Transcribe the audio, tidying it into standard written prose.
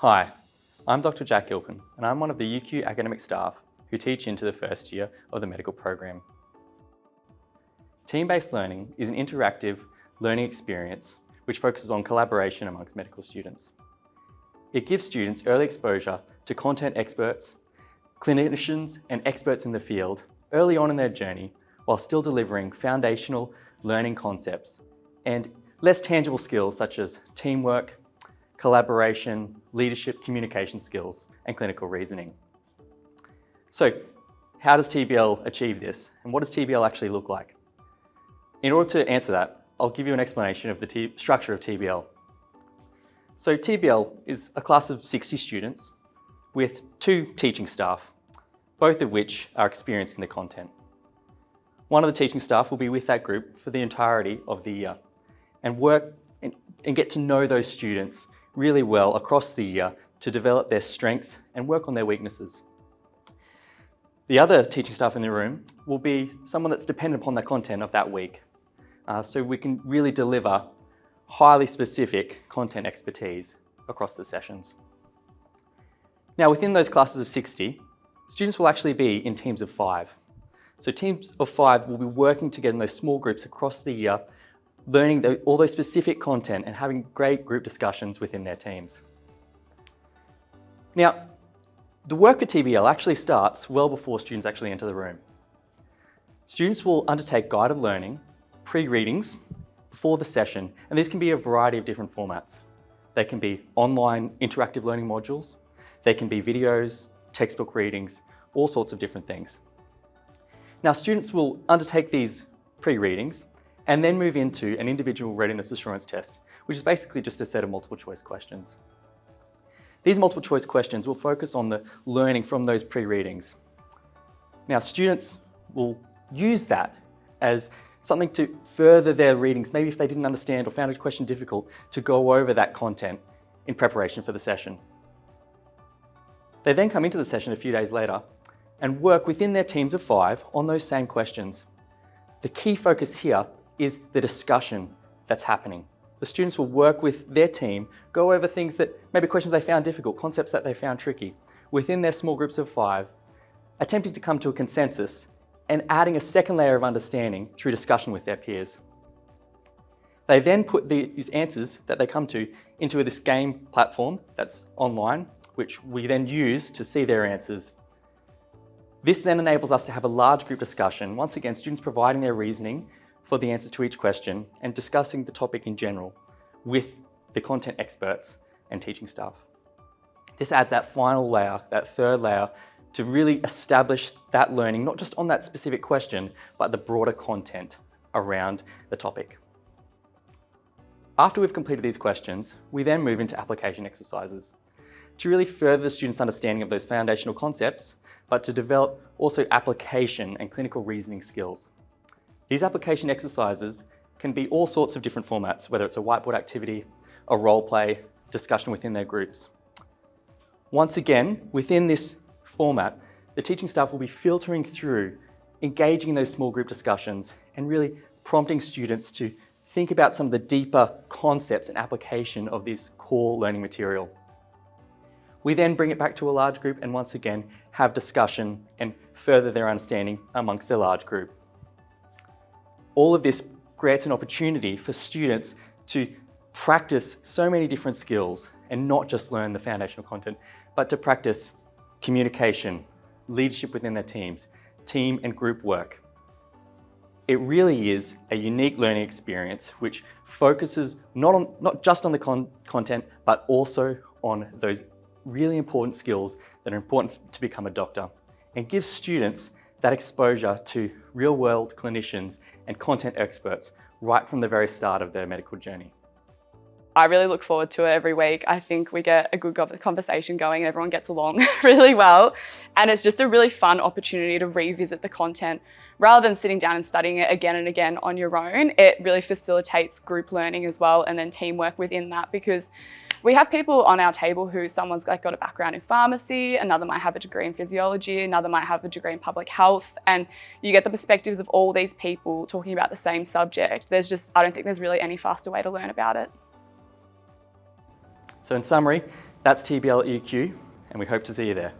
Hi, I'm Dr. Jack Gilpin, and I'm one of the UQ academic staff who teach into the first year of the medical program. Team-based learning is an interactive learning experience which focuses on collaboration amongst medical students. It gives students early exposure to content experts, clinicians, and experts in the field early on in their journey, while still delivering foundational learning concepts and less tangible skills such as teamwork, collaboration, leadership, communication skills, and clinical reasoning. So, how does TBL achieve this? And what does TBL actually look like? In order to answer that, I'll give you an explanation of the structure of TBL. So TBL is a class of 60 students with 2 teaching staff, both of which are experienced in the content. One of the teaching staff will be with that group for the entirety of the year and work and get to know those students really well across the year to develop their strengths and work on their weaknesses. The other teaching staff in the room will be someone that's dependent upon the content of that week. So we can really deliver highly specific content expertise across the sessions. Now, within those classes of 60, students will actually be in teams of 5. So teams of 5 will be working together in those small groups across the year, learning all those specific content and having great group discussions within their teams. Now, the work at TBL actually starts well before students actually enter the room. Students will undertake guided learning, pre-readings, before the session, and these can be a variety of different formats. They can be online interactive learning modules, they can be videos, textbook readings, all sorts of different things. Now, students will undertake these pre-readings and then move into an individual readiness assurance test, which is basically just a set of multiple choice questions. These multiple choice questions will focus on the learning from those pre-readings. Now, students will use that as something to further their readings, maybe if they didn't understand or found a question difficult, to go over that content in preparation for the session. They then come into the session a few days later and work within their teams of 5 on those same questions. The key focus here is the discussion that's happening. The students will work with their team, go over things that, maybe questions they found difficult, concepts that they found tricky, within their small groups of 5, attempting to come to a consensus and adding a second layer of understanding through discussion with their peers. They then put these answers that they come to into this game platform that's online, which we then use to see their answers. This then enables us to have a large group discussion, once again, students providing their reasoning for the answers to each question and discussing the topic in general with the content experts and teaching staff. This adds that final layer, that third layer, to really establish that learning, not just on that specific question, but the broader content around the topic. After we've completed these questions, we then move into application exercises to really further the students' understanding of those foundational concepts, but to develop also application and clinical reasoning skills. These application exercises can be all sorts of different formats, whether it's a whiteboard activity, a role play, discussion within their groups. Once again, within this format, the teaching staff will be filtering through, engaging in those small group discussions and really prompting students to think about some of the deeper concepts and application of this core learning material. We then bring it back to a large group and once again have discussion and further their understanding amongst their large group. All of this creates an opportunity for students to practice so many different skills and not just learn the foundational content, but to practice communication, leadership within their teams, team and group work. It really is a unique learning experience which focuses not just on the content, but also on those really important skills that are important to become a doctor, and gives students that exposure to real-world clinicians and content experts right from the very start of their medical journey. I really look forward to it every week. I think we get a good conversation going and everyone gets along really well. And it's just a really fun opportunity to revisit the content. Rather than sitting down and studying it again and again on your own, it really facilitates group learning as well, and then teamwork within that, because we have people on our table who someone's got a background in pharmacy, another might have a degree in physiology, another might have a degree in public health, and you get the perspectives of all these people talking about the same subject. I don't think there's really any faster way to learn about it. So in summary, That's TBL EQ, and we hope to see you there.